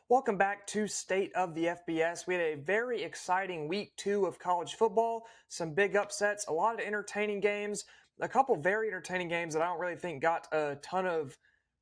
Welcome back to State of the FBS. We had a very exciting week 2 of college football, some big upsets, a lot of entertaining games, a couple very entertaining games that I don't really think got a ton of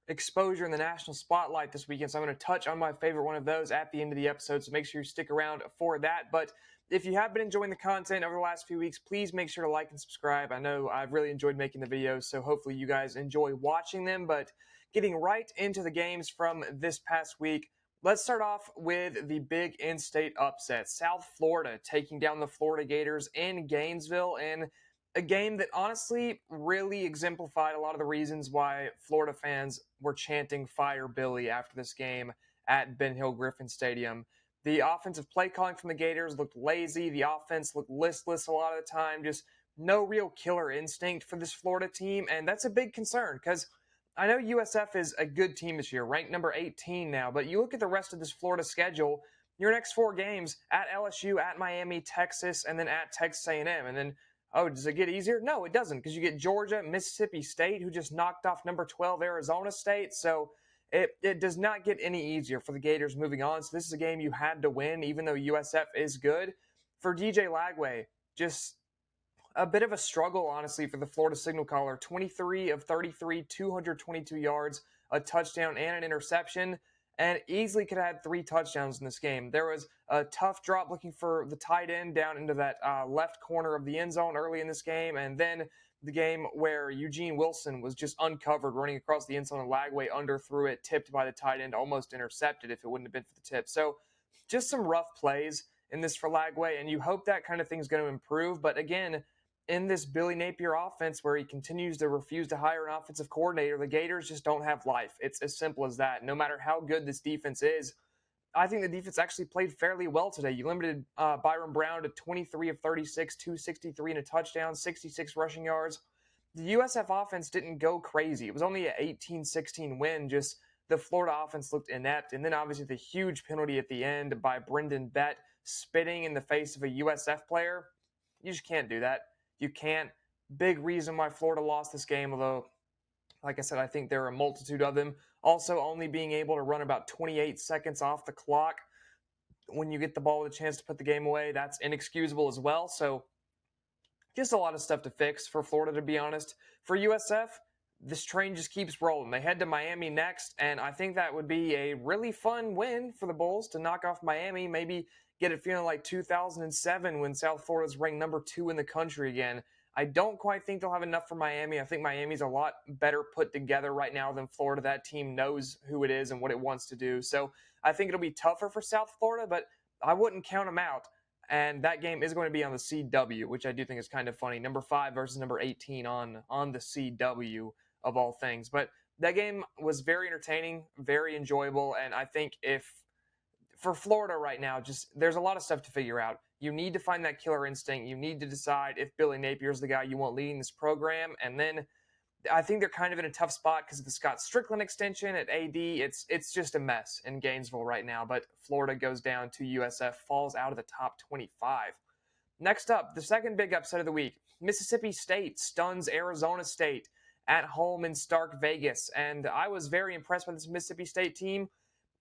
exposure in the national spotlight this weekend. So I'm going to touch on my favorite one of those at the end of the episode. So make sure you stick around for that. But if you have been enjoying the content over the last few weeks, please make sure to like and subscribe. I know I've really enjoyed making the videos, so hopefully you guys enjoy watching them. But getting right into the games from this past week, let's start off with the big in-state upset. South Florida taking down the Florida Gators in Gainesville, and a game that honestly really exemplified a lot of the reasons why Florida fans were chanting "Fire Billy" after this game at Ben Hill Griffin Stadium. The offensive play calling from the Gators looked lazy. The offense looked listless a lot of the time. Just no real killer instinct for this Florida team, and that's a big concern because I know USF is a good team this year, ranked number 18 now, but you look at the rest of this Florida schedule, your next 4 games at LSU, at Miami, Texas, and then at Texas A&M. And then, oh, does it get easier? No, it doesn't, because you get Georgia, Mississippi State, who just knocked off number 12 Arizona State. So it does not get any easier for the Gators moving on. So this is a game you had to win, even though USF is good. For DJ Lagway, just a bit of a struggle, honestly, for the Florida signal caller. 23 of 33, 222 yards, a touchdown, and an interception, and easily could have had 3 touchdowns in this game. There was a tough drop looking for the tight end down into that left corner of the end zone early in this game, and then the game where Eugene Wilson was just uncovered running across the end zone and Lagway underthrew it, tipped by the tight end, almost intercepted if it wouldn't have been for the tip. So just some rough plays in this for Lagway, and you hope that kind of thing's going to improve. But again, in this Billy Napier offense where he continues to refuse to hire an offensive coordinator, the Gators just don't have life. It's as simple as that. No matter how good this defense is, I think the defense actually played fairly well today. You limited Byron Brown to 23 of 36, 263 and a touchdown, 66 rushing yards. The USF offense didn't go crazy. It was only an 18-16 win. Just the Florida offense looked inept. And then obviously the huge penalty at the end by Brendan Bett spitting in the face of a USF player. You just can't do that. You can't. Big reason why Florida lost this game, although, like I said, I think there are a multitude of them. Also, only being able to run about 28 seconds off the clock when you get the ball with a chance to put the game away, that's inexcusable as well. So just a lot of stuff to fix for Florida, to be honest. For USF, this train just keeps rolling. They head to Miami next, and I think that would be a really fun win for the Bulls to knock off Miami, maybe get it feeling like 2007 when South Florida's ranked number 2 in the country again. I don't quite think they'll have enough for Miami. I think Miami's a lot better put together right now than Florida. That team knows who it is and what it wants to do. So I think it'll be tougher for South Florida, but I wouldn't count them out. And that game is going to be on the CW, which I do think is kind of funny. Number 5 versus number 18 on the CW of all things. But that game was very entertaining, very enjoyable, and I think for Florida right now, just there's a lot of stuff to figure out. You need to find that killer instinct. You need to decide if Billy Napier is the guy you want leading this program. And then I think they're kind of in a tough spot because of the Scott Strickland extension at AD. It's just a mess in Gainesville right now. But Florida goes down to USF, falls out of the top 25. Next up, the second big upset of the week. Mississippi State stuns Arizona State at home in Stark Vegas. And I was very impressed by this Mississippi State team.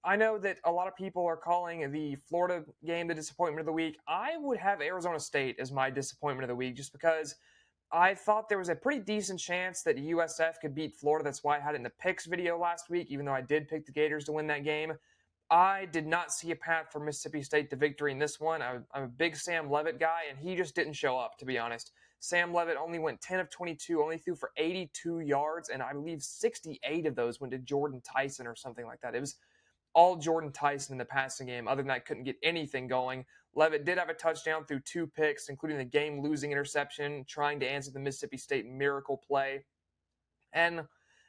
I know that a lot of people are calling the Florida game the disappointment of the week. I would have Arizona State as my disappointment of the week just because I thought there was a pretty decent chance that USF could beat Florida. That's why I had it in the picks video last week, even though I did pick the Gators to win that game. I did not see a path for Mississippi State to victory in this one. I'm a big Sam Levitt guy, and he just didn't show up, to be honest. Sam Levitt only went 10 of 22, only threw for 82 yards, and I believe 68 of those went to Jordan Tyson or something like that. It was all Jordan Tyson in the passing game. Other than that, couldn't get anything going. Levitt did have a touchdown through 2 picks, including the game-losing interception, trying to answer the Mississippi State miracle play. And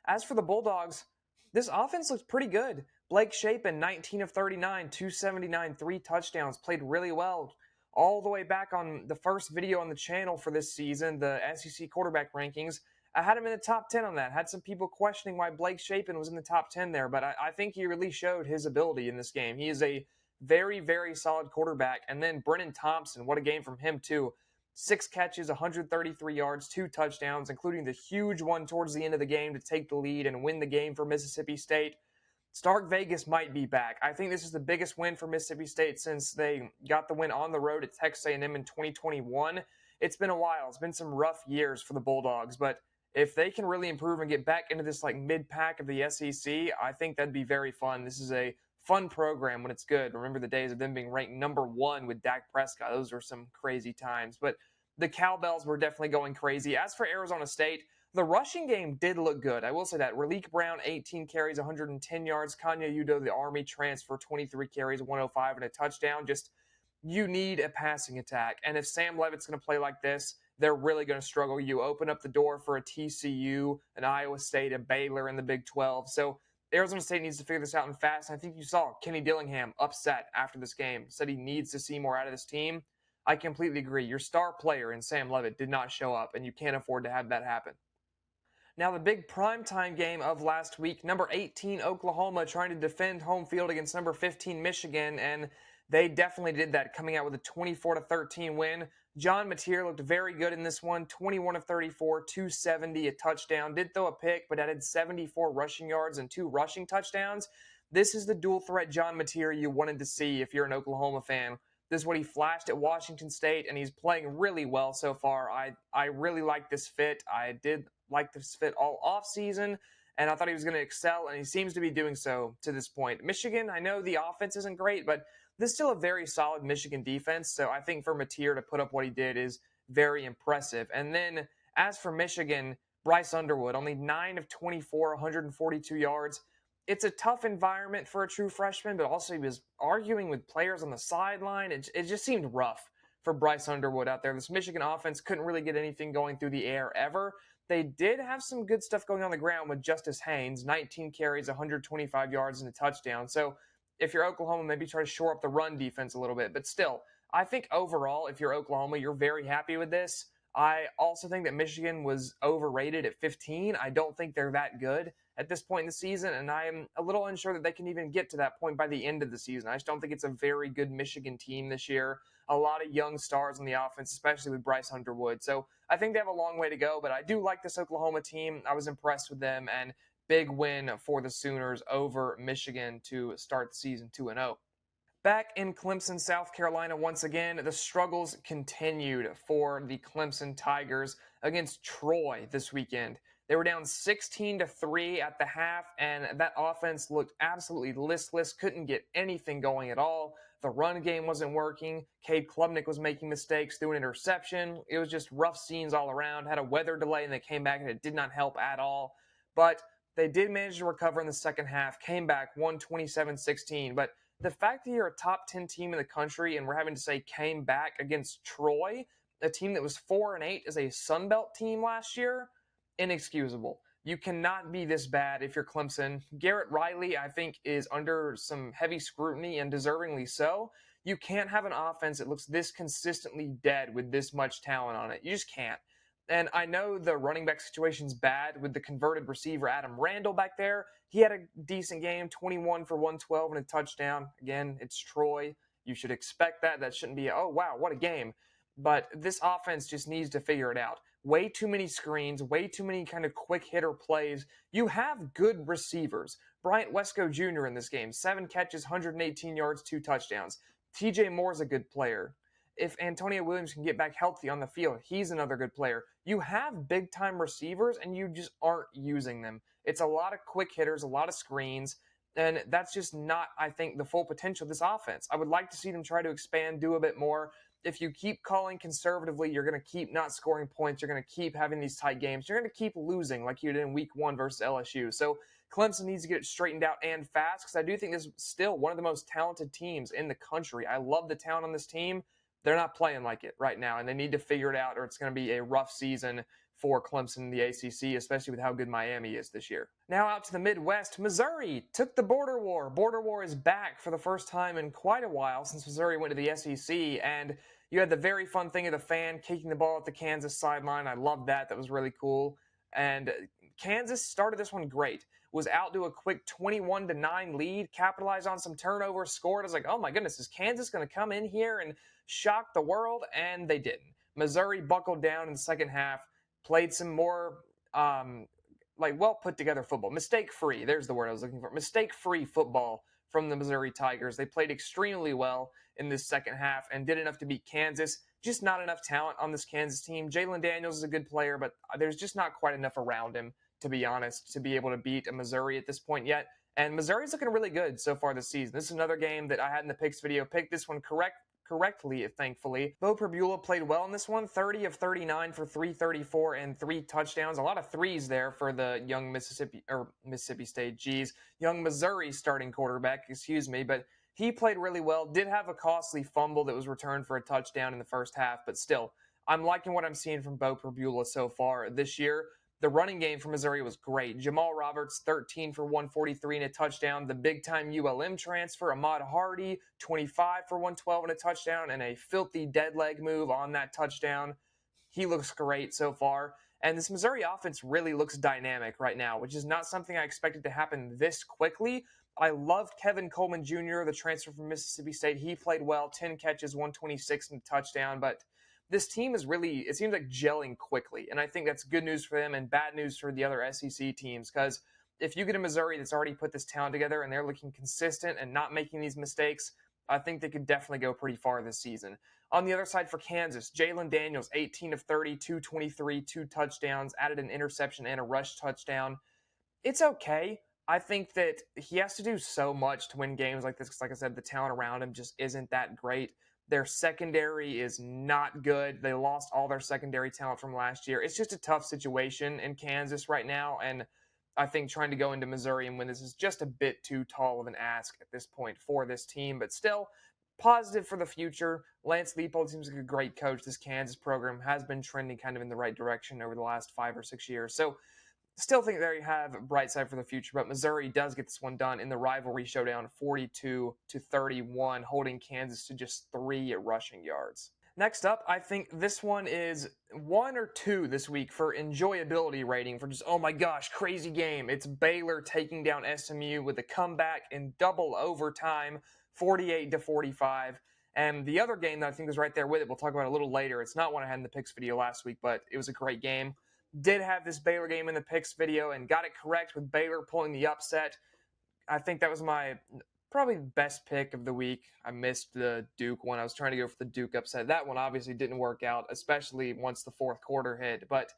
as for the Bulldogs, this offense looks pretty good. Blake Shapen, 19 of 39, 279, 3 touchdowns, played really well. All the way back on the first video on the channel for this season, the SEC quarterback rankings, I had him in the top 10 on that. Had some people questioning why Blake Shapen was in the top 10 there, but I think he really showed his ability in this game. He is a very, very solid quarterback. And then Brennan Thompson, what a game from him too. 6 catches, 133 yards, 2 touchdowns, including the huge one towards the end of the game to take the lead and win the game for Mississippi State. Stark Vegas might be back. I think this is the biggest win for Mississippi State since they got the win on the road at Texas A&M in 2021. It's been a while. It's been some rough years for the Bulldogs, but if they can really improve and get back into this like mid-pack of the SEC, I think that'd be very fun. This is a fun program when it's good. Remember the days of them being ranked #1 with Dak Prescott. Those were some crazy times. But the Cowbells were definitely going crazy. As for Arizona State, the rushing game did look good. I will say that. Raleek Brown, 18 carries, 110 yards. Kanya Udo, the Army transfer, 23 carries, 105, and a touchdown. Just, you need a passing attack. And if Sam Levitt's going to play like this, they're really going to struggle. You open up the door for a TCU, an Iowa State, a Baylor in the Big 12. So Arizona State needs to figure this out and fast. I think you saw Kenny Dillingham upset after this game, said he needs to see more out of this team. I completely agree. Your star player in Sam Levitt did not show up, and you can't afford to have that happen. Now, the big primetime game of last week, number 18 Oklahoma trying to defend home field against number 15 Michigan, and they definitely did that, coming out with a 24-13 win. John Mateer looked very good in this one, 21 of 34, 270, a touchdown. Did throw a pick, but added 74 rushing yards and 2 rushing touchdowns. This is the dual threat John Mateer you wanted to see if you're an Oklahoma fan. This is what he flashed at Washington State, and he's playing really well so far. I really like this fit. I did like this fit all offseason, and I thought he was going to excel, and he seems to be doing so to this point. Michigan, I know the offense isn't great, but this is still a very solid Michigan defense, so I think for Mateer to put up what he did is very impressive. And then as for Michigan, Bryce Underwood, only 9 of 24, 142 yards. It's a tough environment for a true freshman, but also he was arguing with players on the sideline. It just seemed rough for Bryce Underwood out there. This Michigan offense couldn't really get anything going through the air ever. They did have some good stuff going on the ground with Justice Haynes, 19 carries, 125 yards, and a touchdown. So if you're Oklahoma, maybe try to shore up the run defense a little bit. But still, I think overall, if you're Oklahoma, you're very happy with this. I also think that Michigan was overrated at 15. I don't think they're that good at this point in the season, and I am a little unsure that they can even get to that point by the end of the season. I just don't think it's a very good Michigan team this year. A lot of young stars on the offense, especially with Bryce Underwood. So I think they have a long way to go, but I do like this Oklahoma team. I was impressed with them, and big win for the Sooners over Michigan to start the season 2-0. Back in Clemson, South Carolina, once again, the struggles continued for the Clemson Tigers against Troy this weekend. They were down 16-3 at the half, and that offense looked absolutely listless, couldn't get anything going at all. The run game wasn't working. Cade Klubnik was making mistakes, threw an interception. It was just rough scenes all around. Had a weather delay, and they came back, and it did not help at all. But they did manage to recover in the second half, came back, won 27-16. But the fact that you're a top 10 team in the country and we're having to say came back against Troy, a team that was 4-8 as a Sun Belt team last year, inexcusable. You cannot be this bad if you're Clemson. Garrett Riley, I think, is under some heavy scrutiny and deservingly so. You can't have an offense that looks this consistently dead with this much talent on it. You just can't. And I know the running back situation's bad with the converted receiver Adam Randall back there. He had a decent game, 21 for 112 and a touchdown. Again, it's Troy. You should expect that. That shouldn't be, oh, wow, what a game. But this offense just needs to figure it out. Way too many screens, way too many kind of quick hitter plays. You have good receivers. Bryant Wesco Jr. in this game, 7 catches, 118 yards, 2 touchdowns. TJ Moore's a good player. If Antonio Williams can get back healthy on the field, he's another good player. You have big-time receivers, and you just aren't using them. It's a lot of quick hitters, a lot of screens, and that's just not, I think, the full potential of this offense. I would like to see them try to expand, do a bit more. If you keep calling conservatively, you're going to keep not scoring points. You're going to keep having these tight games. You're going to keep losing like you did in Week 1 versus LSU. So Clemson needs to get it straightened out and fast because I do think this is still one of the most talented teams in the country. I love the talent on this team. They're not playing like it right now, and they need to figure it out or it's going to be a rough season for Clemson in the ACC, especially with how good Miami is this year. Now out to the Midwest, Missouri took the border war. Border war is back for the first time in quite a while since Missouri went to the SEC, and you had the very fun thing of the fan kicking the ball at the Kansas sideline. I loved that. That was really cool. And Kansas started this one great. Was out to a quick 21-9 lead, capitalized on some turnovers, scored. I was like, oh my goodness, is Kansas going to come in here and shock the world? And they didn't. Missouri buckled down in the second half, played some more well put together football. Mistake free. There's the word I was looking for. Mistake free football from the Missouri Tigers. They played extremely well in this second half and did enough to beat Kansas. Just not enough talent on this Kansas team. Jalen Daniels is a good player, but there's just not quite enough around him, to be honest, to be able to beat a Missouri at this point yet. And Missouri's looking really good so far this season. This is another game that I had in the picks video. Picked this one correctly, thankfully. Bo Perbula played well in this one, 30 of 39 for 334 and 3 touchdowns. A lot of threes there for the young Mississippi State, young Missouri starting quarterback, but he played really well. Did have a costly fumble that was returned for a touchdown in the first half, but still, I'm liking what I'm seeing from Bo Perbula so far this year. The running game for Missouri was great. Jamal Roberts, 13 for 143 and a touchdown. The big-time ULM transfer, Ahmad Hardy, 25 for 112 and a touchdown, and a filthy dead leg move on that touchdown. He looks great so far. And this Missouri offense really looks dynamic right now, which is not something I expected to happen this quickly. I loved Kevin Coleman Jr., the transfer from Mississippi State. He played well, 10 catches, 126 and a touchdown, but this team is really, it seems like, gelling quickly. And I think that's good news for them and bad news for the other SEC teams, because if you get a Missouri that's already put this talent together and they're looking consistent and not making these mistakes, I think they could definitely go pretty far this season. On the other side for Kansas, Jalen Daniels, 18 of 30, 223, 2 touchdowns, added an interception and a rush touchdown. It's okay. I think that he has to do so much to win games like this because, like I said, the talent around him just isn't that great. Their secondary is not good. They lost all their secondary talent from last year. It's just a tough situation in Kansas right now, and I think trying to go into Missouri and win this is just a bit too tall of an ask at this point for this team, but still positive for the future. Lance Leipold seems like a great coach. This Kansas program has been trending kind of in the right direction over the last 5 or 6 years. So still think they have a bright side for the future, but Missouri does get this one done in the rivalry showdown, 42-31, holding Kansas to just 3 rushing yards. Next up, I think this one is 1 or 2 this week for enjoyability rating, for just, oh my gosh, crazy game. It's Baylor taking down SMU with a comeback in double overtime, 48-45. And the other game that I think is right there with it, we'll talk about a little later. It's not one I had in the picks video last week, but it was a great game. Did have this Baylor game in the picks video and got it correct with Baylor pulling the upset. I think that was my probably best pick of the week. I missed the Duke one. I was trying to go for the Duke upset. That one obviously didn't work out, especially once the fourth quarter hit. But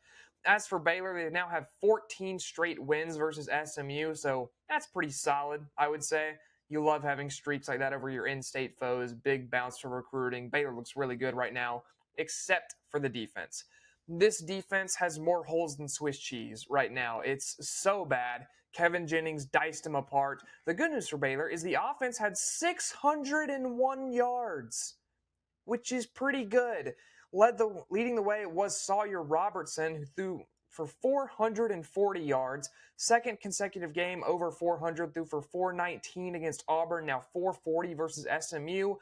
as for Baylor, they now have 14 straight wins versus SMU, so that's pretty solid, I would say. You love having streaks like that over your in-state foes, big bounce for recruiting. Baylor looks really good right now, except for the defense. This defense has more holes than Swiss cheese right now. It's so bad. Kevin Jennings diced him apart. The good news for Baylor is the offense had 601 yards, which is pretty good. Leading the way was Sawyer Robertson, who threw for 440 yards. Second consecutive game over 400, threw for 419 against Auburn, now 440 versus SMU.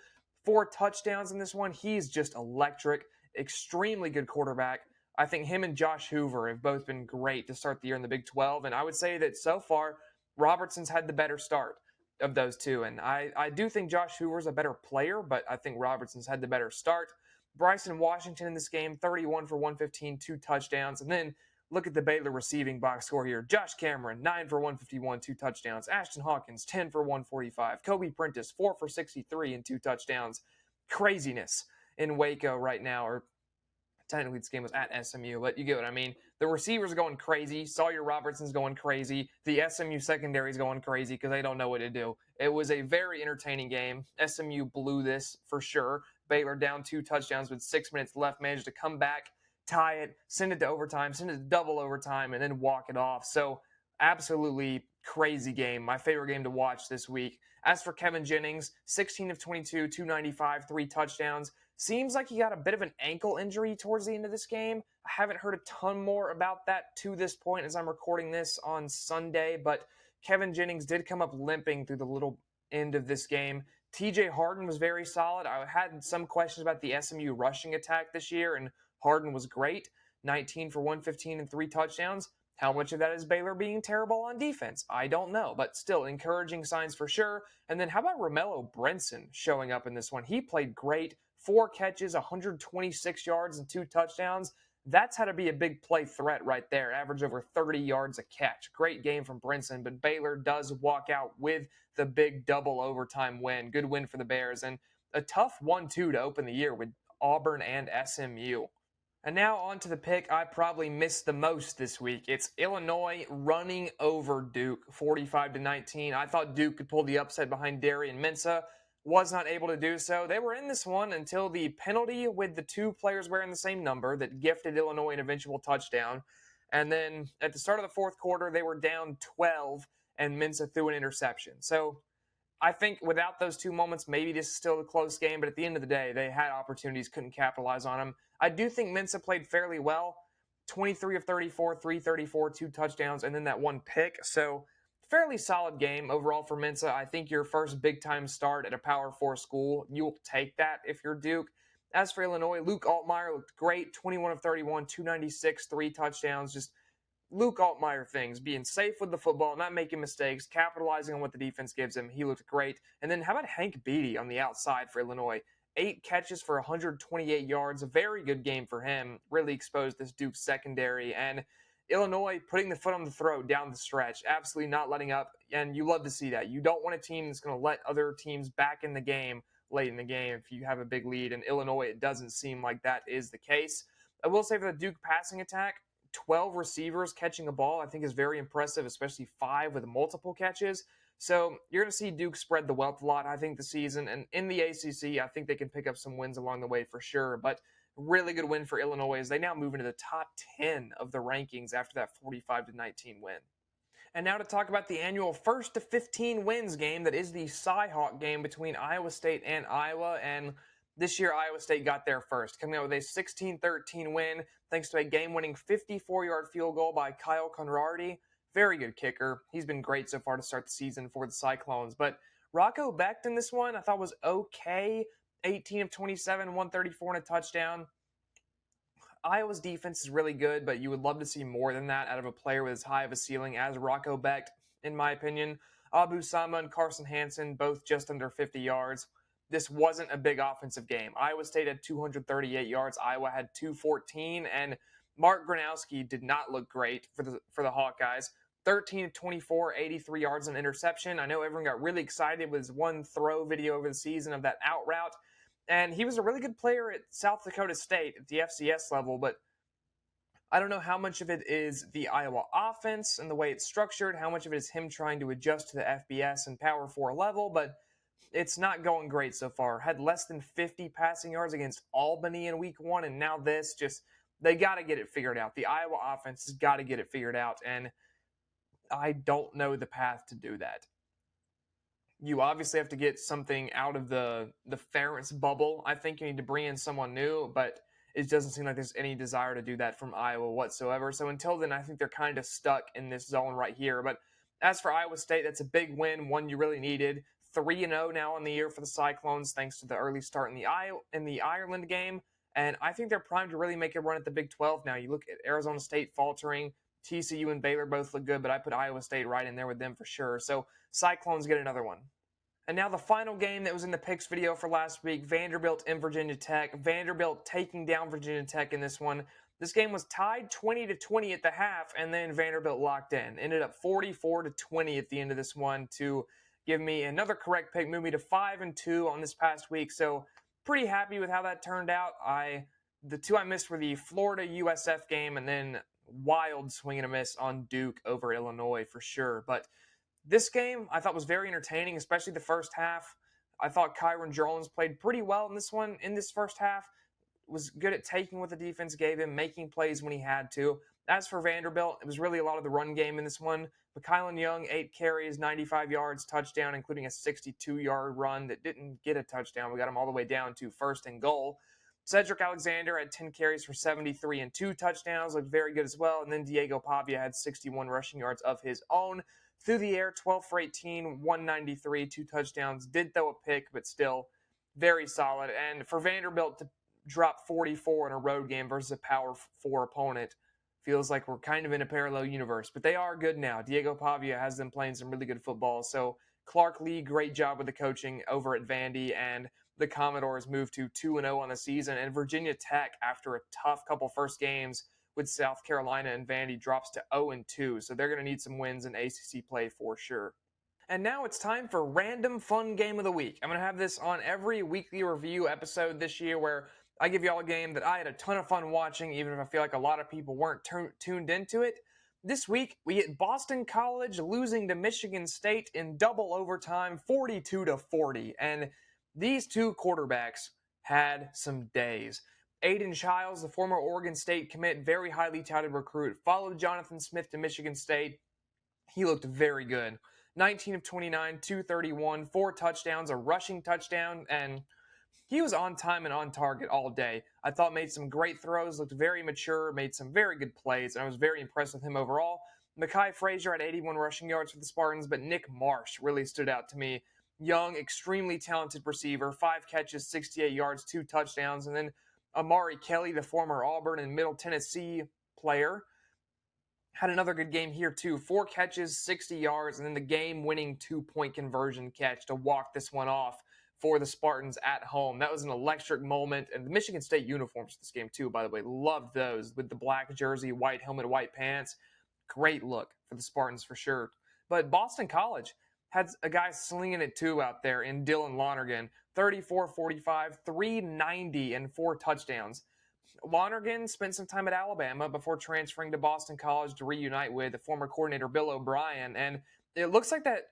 4 touchdowns in this one. He's just electric. Extremely good quarterback. I think him and Josh Hoover have both been great to start the year in the Big 12, and I would say that so far, Robertson's had the better start of those two, and I do think Josh Hoover's a better player, but I think Robertson's had the better start. Bryson Washington in this game, 31 for 115, 2 touchdowns, and then look at the Baylor receiving box score here. Josh Cameron, 9 for 151, 2 touchdowns. Ashton Hawkins, 10 for 145. Kobe Prentice, 4 for 63 and 2 touchdowns. Craziness in Waco right now, or technically this game was at SMU, but you get what I mean. The receivers are going crazy. Sawyer Robertson's going crazy. The SMU secondary is going crazy because they don't know what to do. It was a very entertaining game. SMU blew this for sure. Baylor down 2 touchdowns with 6 minutes left, managed to come back, tie it, send it to overtime, send it to double overtime, and then walk it off. So absolutely crazy game. My favorite game to watch this week. As for Kevin Jennings, 16 of 22, 295, 3 touchdowns. Seems like he got a bit of an ankle injury towards the end of this game. I haven't heard a ton more about that to this point as I'm recording this on Sunday, but Kevin Jennings did come up limping through the little end of this game. TJ Harden was very solid. I had some questions about the SMU rushing attack this year, and Harden was great. 19 for 115 and 3 touchdowns. How much of that is Baylor being terrible on defense? I don't know, but still encouraging signs for sure. And then how about Romello Brinson showing up in this one? He played great. 4 catches, 126 yards, and 2 touchdowns. That's how to be a big play threat right there. Average over 30 yards a catch. Great game from Brinson, but Baylor does walk out with the big double overtime win. Good win for the Bears, and a tough 1-2 to open the year with Auburn and SMU. And now on to the pick I probably missed the most this week. It's Illinois running over Duke 45-19. I thought Duke could pull the upset behind Darian Mensah. Was not able to do so. They were in this one until the penalty with the two players wearing the same number that gifted Illinois an eventual touchdown. And then at the start of the fourth quarter, they were down 12 and Mensah threw an interception. So I think without those two moments, maybe this is still a close game, but at the end of the day, they had opportunities, couldn't capitalize on them. I do think Mensah played fairly well. 23 of 34, 334, two touchdowns, and then that one pick. So fairly solid game overall for Mensah. I think your first big-time start at a Power 4 school, you'll take that if you're Duke. As for Illinois, Luke Altmaier looked great. 21 of 31, 296, three touchdowns. Just Luke Altmaier things, being safe with the football, not making mistakes, capitalizing on what the defense gives him. He looked great. And then how about Hank Beatty on the outside for Illinois? 8 catches for 128 yards. A very good game for him. Really exposed this Duke secondary. And Illinois putting the foot on the throat down the stretch. Absolutely not letting up. And you love to see that. You don't want a team that's going to let other teams back in the game late in the game if you have a big lead. And Illinois, it doesn't seem like that is the case. I will say for the Duke passing attack, 12 receivers catching a ball, I think is very impressive, especially 5 with multiple catches. So you're going to see Duke spread the wealth a lot, I think, this season. And in the ACC, I think they can pick up some wins along the way for sure. But really good win for Illinois as they now move into the top 10 of the rankings after that 45-19 win. And now to talk about the annual 1st to 15 wins game that is the Cy-Hawk game between Iowa State and Iowa. And this year, Iowa State got there first, coming out with a 16-13 win thanks to a game-winning 54-yard field goal by Kyle Conradi. Very good kicker. He's been great so far to start the season for the Cyclones. But Rocco Becht in this one I thought was okay. 18 of 27, 134 and a touchdown. Iowa's defense is really good, but you would love to see more than that out of a player with as high of a ceiling as Rocco Becht, in my opinion. Abu Sama and Carson Hansen, both just under 50 yards. This wasn't a big offensive game. Iowa State had 238 yards. Iowa had 214, and Mark Gronowski did not look great for the Hawkeyes. 13 of 24, 83 yards and interception. I know everyone got really excited with his one throw video over the season of that out route. And he was a really good player at South Dakota State at the FCS level, but I don't know how much of it is the Iowa offense and the way it's structured, how much of it is him trying to adjust to the FBS and Power 4 level, but it's not going great so far. Had less than 50 passing yards against Albany in week 1, and now this. They got to get it figured out. The Iowa offense has got to get it figured out, and I don't know the path to do that. You obviously have to get something out of the Ferentz bubble. I think you need to bring in someone new, but it doesn't seem like there's any desire to do that from Iowa whatsoever. So until then, I think they're kind of stuck in this zone right here. But as for Iowa State, that's a big win, one you really needed. 3-0 now in the year for the Cyclones, thanks to the early start in the Ireland game. And I think they're primed to really make a run at the Big 12 now. You look at Arizona State faltering. TCU and Baylor both look good, but I put Iowa State right in there with them for sure. So Cyclones get another one. And now the final game that was in the picks video for last week, Vanderbilt and Virginia Tech. Vanderbilt taking down Virginia Tech in this one. This game was tied 20-20 at the half, and then Vanderbilt locked in. Ended up 44-20 at the end of this one to give me another correct pick, move me to 5-2 on this past week. So pretty happy with how that turned out. The two I missed were the Florida USF game and then wild swing and a miss on Duke over Illinois for sure. But this game I thought was very entertaining, especially the first half. I thought Kyron Jones played pretty well in this one. In this first half, was good at taking what the defense gave him, making plays when he had to. As for Vanderbilt, it was really a lot of the run game in this one. McKylan Young, 8 carries, 95 yards, touchdown, including a 62-yard run that didn't get a touchdown. We got him all the way down to 1st and goal. Cedric Alexander had 10 carries for 73 and 2 touchdowns, looked very good as well. And then Diego Pavia had 61 rushing yards of his own. Through the air, 12 for 18, 193, 2 touchdowns. Did throw a pick, but still very solid. And for Vanderbilt to drop 44 in a road game versus a Power 4 opponent feels like we're kind of in a parallel universe. But they are good now. Diego Pavia has them playing some really good football. So Clark Lee, great job with the coaching over at Vandy. And the Commodores move to 2-0 on the season, and Virginia Tech, after a tough couple first games with South Carolina and Vandy, drops to 0-2. So they're going to need some wins in ACC play for sure. And now it's time for Random Fun Game of the Week. I'm going to have this on every weekly review episode this year where I give you all a game that I had a ton of fun watching, even if I feel like a lot of people weren't tuned into it. This week, we get Boston College losing to Michigan State in double overtime, 42-40. And these two quarterbacks had some days. Aiden Childs, the former Oregon State commit, very highly touted recruit, followed Jonathan Smith to Michigan State. He looked very good. 19 of 29, 231, 4 touchdowns, a rushing touchdown, and he was on time and on target all day. I thought made some great throws, looked very mature, made some very good plays, and I was very impressed with him overall. Mekhi Frazier had 81 rushing yards for the Spartans, but Nick Marsh really stood out to me. Young, extremely talented receiver, 5 catches, 68 yards, 2 touchdowns, and then Amari Kelly, the former Auburn and Middle Tennessee player, had another good game here too. 4 catches, 60 yards, and then the game-winning 2-point conversion catch to walk this one off for the Spartans at home. That was an electric moment. And the Michigan State uniforms for this game too, by the way. Loved those with the black jersey, white helmet, white pants. Great look for the Spartans for sure. But Boston College had a guy slinging it too out there in Dylan Lonergan. 34-45, 390, and 4 touchdowns. Lonergan spent some time at Alabama before transferring to Boston College to reunite with the former coordinator Bill O'Brien, and it looks like that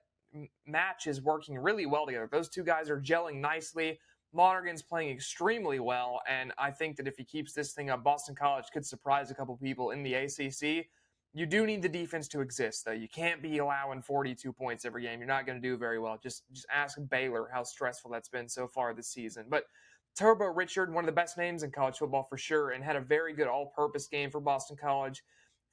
match is working really well together. Those two guys are gelling nicely. Lonergan's playing extremely well, and I think that if he keeps this thing up, Boston College could surprise a couple people in the ACC. You do need the defense to exist, though. You can't be allowing 42 points every game. You're not going to do very well. Just ask Baylor how stressful that's been so far this season. But Turbo Richard, one of the best names in college football for sure, and had a very good all-purpose game for Boston College.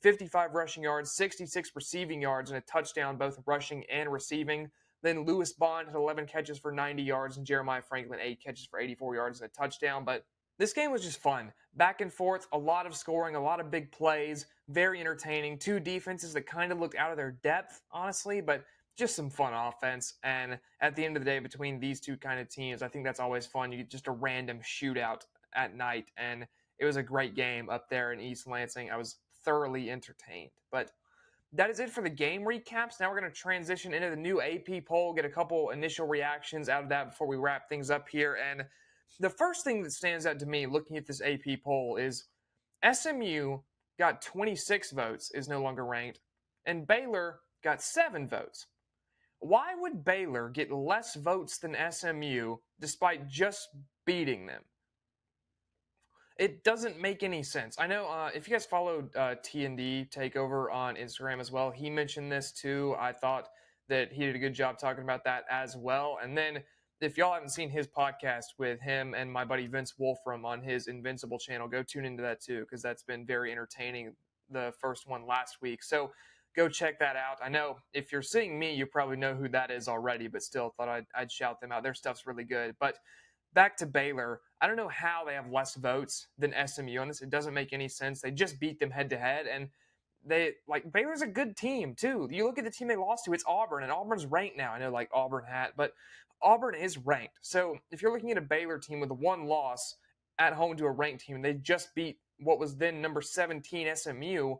55 rushing yards, 66 receiving yards, and a touchdown, both rushing and receiving. Then Lewis Bond had 11 catches for 90 yards, and Jeremiah Franklin 8 catches for 84 yards and a touchdown. But this game was just fun. Back and forth, a lot of scoring, a lot of big plays, very entertaining. 2 defenses that kind of looked out of their depth, honestly, but just some fun offense. And at the end of the day, between these two kind of teams, I think that's always fun. You get just a random shootout at night, and it was a great game up there in East Lansing. I was thoroughly entertained. But that is it for the game recaps. Now we're going to transition into the new AP poll, get a couple initial reactions out of that before we wrap things up here. And the first thing that stands out to me looking at this AP poll is SMU got 26 votes, is no longer ranked, and Baylor got 7 votes. Why would Baylor get less votes than SMU despite just beating them? It doesn't make any sense. I know if you guys followed T&D Takeover on Instagram as well, he mentioned this too. I thought that he did a good job talking about that as well. And then if y'all haven't seen his podcast with him and my buddy Vince Wolfram on his Invincible channel, go tune into that too, because that's been very entertaining, the first one last week. So go check that out. I know if you're seeing me, you probably know who that is already, but still thought I'd shout them out. Their stuff's really good. But back to Baylor, I don't know how they have less votes than SMU on this. It doesn't make any sense. They just beat them head-to-head, and Baylor's a good team, too. You look at the team they lost to, it's Auburn, and Auburn's ranked now. I know, Auburn hat, but Auburn is ranked. So if you're looking at a Baylor team with 1 loss at home to a ranked team, and they just beat what was then number 17 SMU,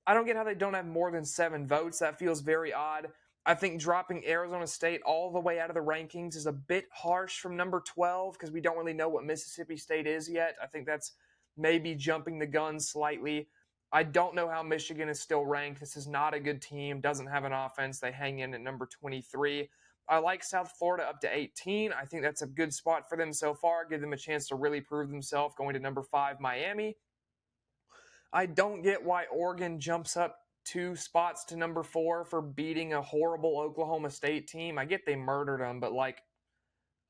I don't get how they don't have more than 7 votes. That feels very odd. I think dropping Arizona State all the way out of the rankings is a bit harsh from number 12 because we don't really know what Mississippi State is yet. I think that's maybe jumping the gun slightly. I don't know how Michigan is still ranked. This is not a good team, doesn't have an offense. They hang in at number 23. I like South Florida up to 18. I think that's a good spot for them so far. Give them a chance to really prove themselves going to number 5, Miami. I don't get why Oregon jumps up 2 spots to number 4 for beating a horrible Oklahoma State team. I get they murdered them, but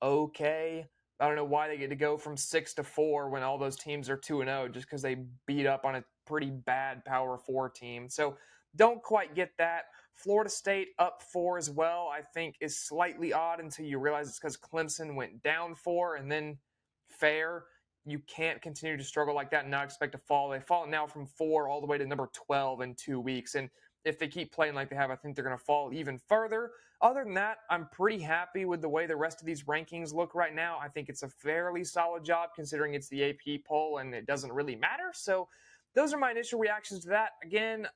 okay. I don't know why they get to go from 6 to 4 when all those teams are 2-0 just because they beat up on a pretty bad Power 4 team. So don't quite get that. Florida State up 4 as well, I think is slightly odd until you realize it's because Clemson went down 4 and then fair. You can't continue to struggle like that and not expect to fall. They've fallen now from 4 all the way to number 12 in 2 weeks. And if they keep playing like they have, I think they're going to fall even further. Other than that, I'm pretty happy with the way the rest of these rankings look right now. I think it's a fairly solid job considering it's the AP poll and it doesn't really matter. So those are my initial reactions to that. Again,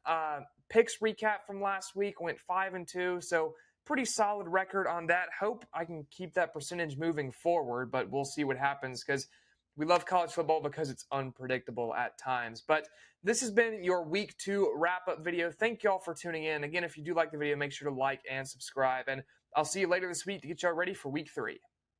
picks recap from last week went 5-2, so pretty solid record on that. Hope I can keep that percentage moving forward, but we'll see what happens because we love college football because it's unpredictable at times. But this has been your week 2 wrap up video. Thank y'all for tuning in. Again, if you do like the video, make sure to like and subscribe. And I'll see you later this week to get y'all ready for week 3.